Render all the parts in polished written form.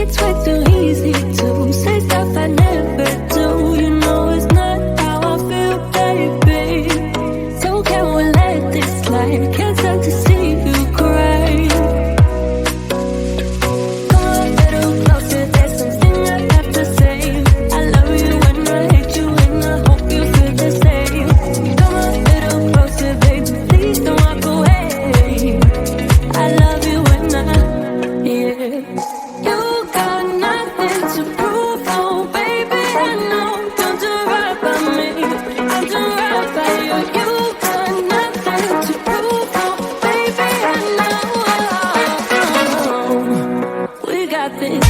it's way too easy to say stuff I never do. You know it's not how I feel, baby. So can we let this slide? Can't stand to see you cry. Come a little closer, there's something I have to say. I love you and I hate you and I hope you feel the same. Come a little closer, baby, please don't walk away. I love you and yeah. You got nothing to prove, oh baby, I know. Don't do right by me, I'll do right by you. You got nothing to prove, oh baby, I know. We got this.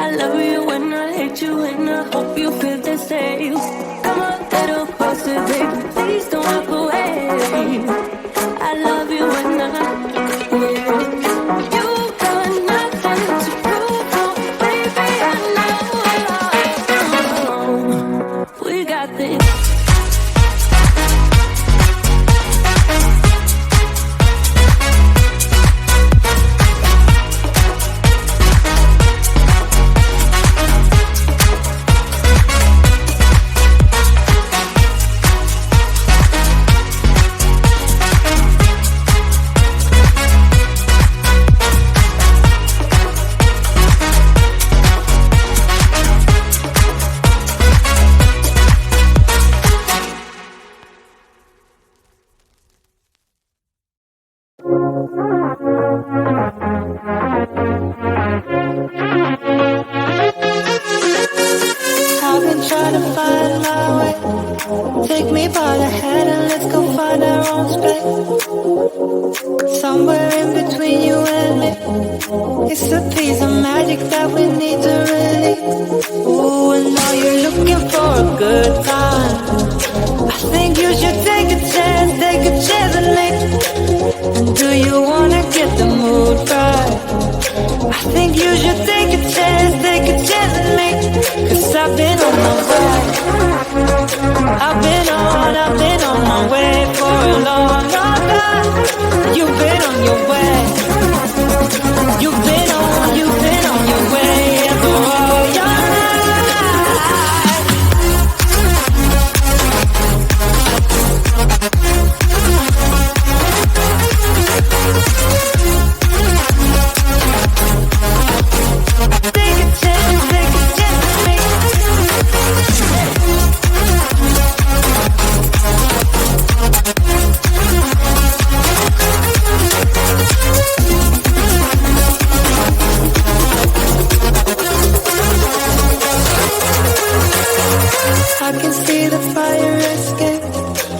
I love you and I hate you and I hope you feel the same. Come a little closer, baby, please don't walk away. I love you and yeah. You got nothing to prove, oh baby, I know. We got this. Take me by the hand and let's go find our own space. Somewhere in between you and me, it's a piece of magic that we need to release. Ooh, and now you're looking for a good time. I think you should take a chance on me. And do you wanna get the mood right? I think you should take a chance on me. 'Cause I've been on my way. I've been on my way for a long time. You've been on your way. You've been on your way for all your life. Take a chance on me. I can see the fire escape,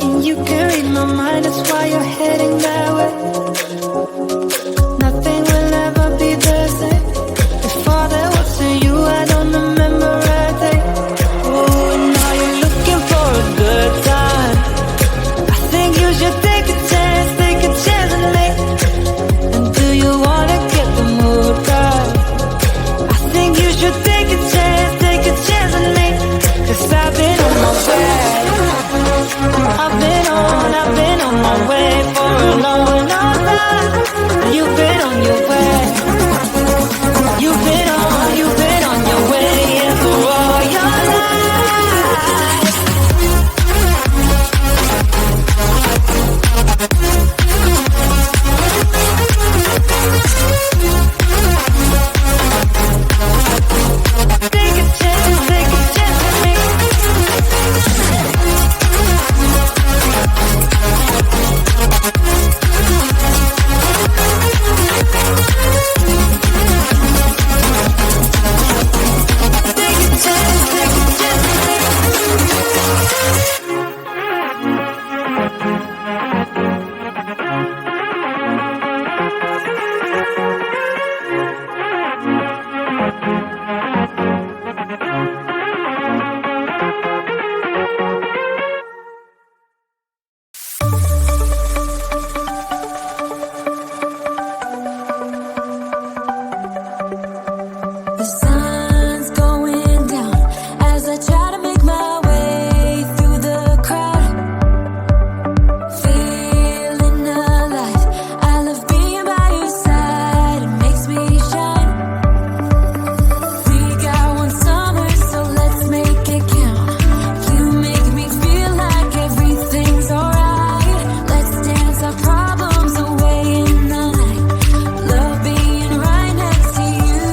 and you can read my mind, that's why you're heading that way. Nothing will ever be the same. Before there was a you, I don't remember a day. Oh, and now you're looking for a good time. I think you should take a chance on me. And do you wanna get the mood right? I think you should take a chance on me. 'Cause I've been on my way. I've been on my way for a long time. You've been on your way. You've been on your way, and for all your life. Take a chance on me. sun's going down as I try to make my way through the crowd. Feeling alive, I love being by your side. It makes me shine. We got one summer, so let's make it count. You make me feel like everything's alright. Let's dance our problems away in the night. Love being right next to you.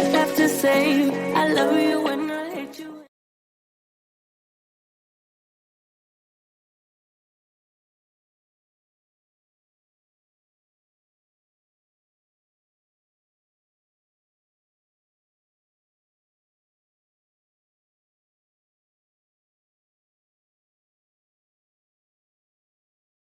I have to say. I love you.